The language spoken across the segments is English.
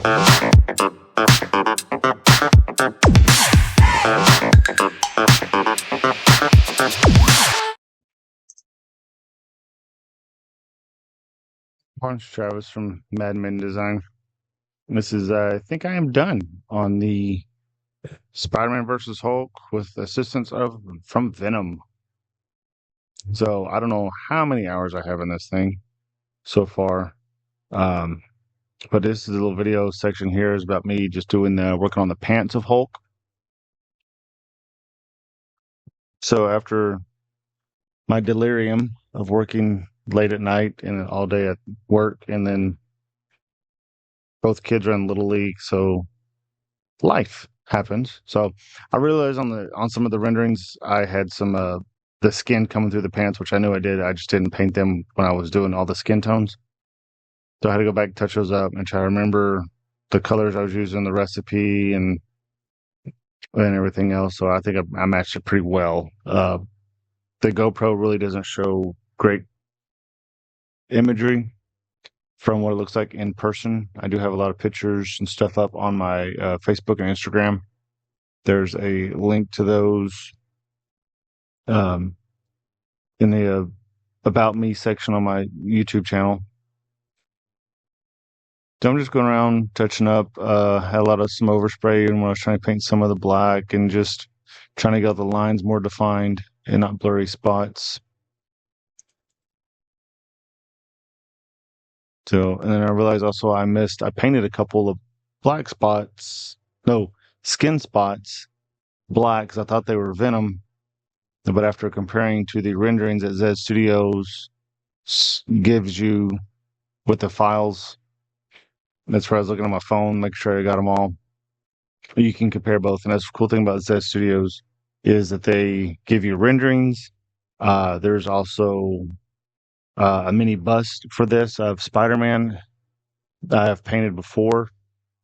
Orange Travis from Madman Design. This is, I think I am done on the Spider-Man versus Hulk with assistance from Venom. So I don't know how many hours I have in this thing so far. Um, but this is a little video section here is about me just doing the working on the pants of Hulk. So after my delirium of working late at night and all day at work, and then both kids are in Little League, so life happens. So I realized on some of the renderings I had some the skin coming through the pants, which I knew I did. I just didn't paint them when I was doing all the skin tones. So I had to go back, touch those up, and try to remember the colors I was using in the recipe and everything else. So I think I matched it pretty well. The GoPro really doesn't show great imagery from what it looks like in person. I do have a lot of pictures and stuff up on my Facebook and Instagram. There's a link to those in the About Me section on my YouTube channel. So I'm just going around touching up. Had a lot of some overspray and when I was trying to paint some of the black and just trying to get the lines more defined and not blurry spots. So, and then I realized also I painted a couple of black spots, no, skin spots black because I thought they were Venom. But after comparing to the renderings that Zed Studios gives you with the files, that's where I was looking at my phone, making sure I got them all. You can compare both, and that's the cool thing about Zed Studios is that they give you renderings. There's also a mini bust for this of Spider-Man that I've painted before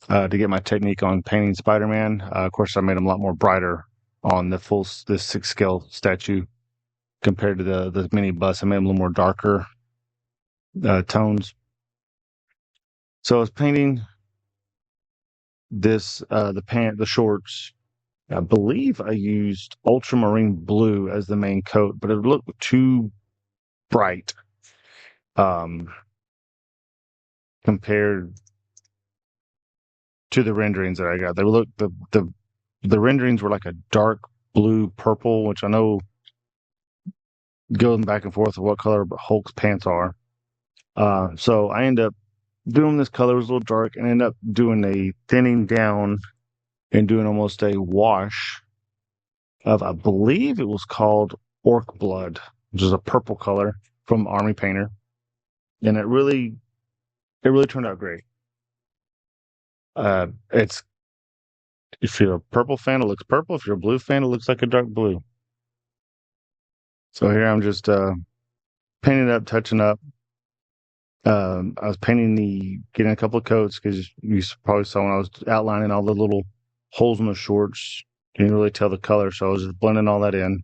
to get my technique on painting Spider-Man. Of course, I made them a lot more brighter on the 6 scale statue compared to the mini bust. I made them a little more darker tones. So I was painting this the shorts. I believe I used ultramarine blue as the main coat, but it looked too bright compared to the renderings that I got. They look the renderings were like a dark blue purple, which I know going back and forth of what color Hulk's pants are. So I end up doing this color was a little dark and end up doing a thinning down and doing almost a wash of, I believe it was called Orc Blood, which is a purple color from Army Painter. And it really turned out great. It's if you're a purple fan, it looks purple. If you're a blue fan, it looks like a dark blue. So here I'm just painting up, touching up. I was getting a couple of coats because you probably saw when I was outlining all the little holes in the shorts. You didn't really tell the color, so I was just blending all that in.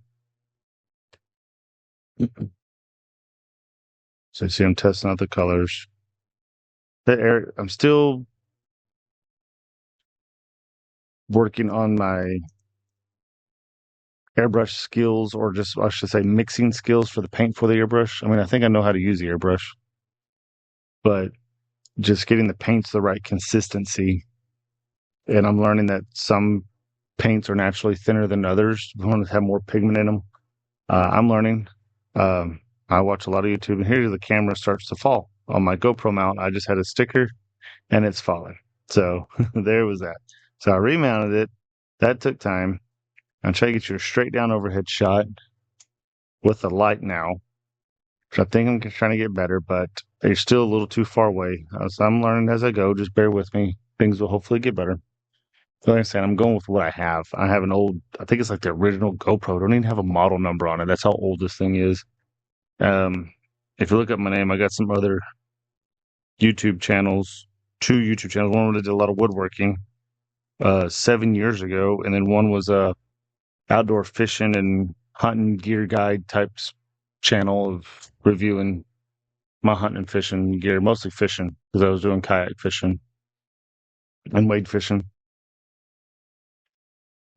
So you see I'm testing out the colors. I'm still working on my airbrush skills, or just I should say mixing skills for the paint for the airbrush. I mean, I think I know how to use the airbrush, but just getting the paints the right consistency. And I'm learning that some paints are naturally thinner than others. Ones have more pigment in them. I'm learning. I watch a lot of YouTube, and here the camera starts to fall on my GoPro mount. I just had a sticker, and it's falling. So there was that. So I remounted it. That took time. I'm trying to get you a straight down overhead shot with the light now. So I think I'm trying to get better, but they're still a little too far away. So I'm learning as I go. Just bear with me. Things will hopefully get better. Like I said, I'm going with what I have. I have an old, I think it's like the original GoPro. I don't even have a model number on it. That's how old this thing is. If you look up my name, I got some other YouTube channels, 2 YouTube channels. One where I did a lot of woodworking 7 years ago, and then one was a outdoor fishing and hunting gear guide types channel of reviewing my hunting and fishing gear, mostly fishing because I was doing kayak fishing. and wade fishing.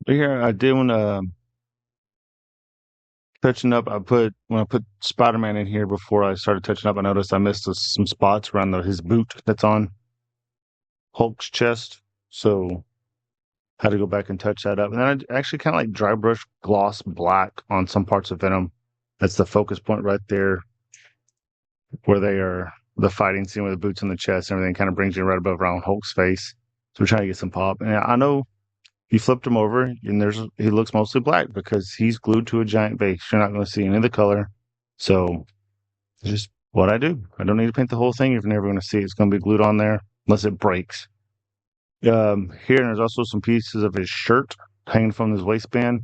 But here I did when touching up. When I put Spider-Man in here before I started touching up, I noticed I missed some spots around his boot that's on Hulk's chest, so had to go back and touch that up. And then I actually kind of like dry brush gloss black on some parts of Venom. That's the focus point right there, where they are the fighting scene with the boots on the chest and everything kind of brings you right above around Hulk's face. So we're trying to get some pop. And I know you flipped him over and he looks mostly black because he's glued to a giant base. You're not going to see any of the color. So it's just what I do. I don't need to paint the whole thing. You're never going to see it. It's going to be glued on there unless it breaks. Here, there's also some pieces of his shirt hanging from his waistband.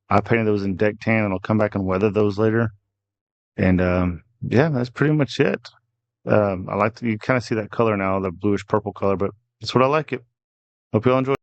I painted those in deck tan and I'll come back and weather those later. And yeah, that's pretty much it. I like you kind of see that color now, the bluish purple color, but that's what I like it. Hope you all enjoy.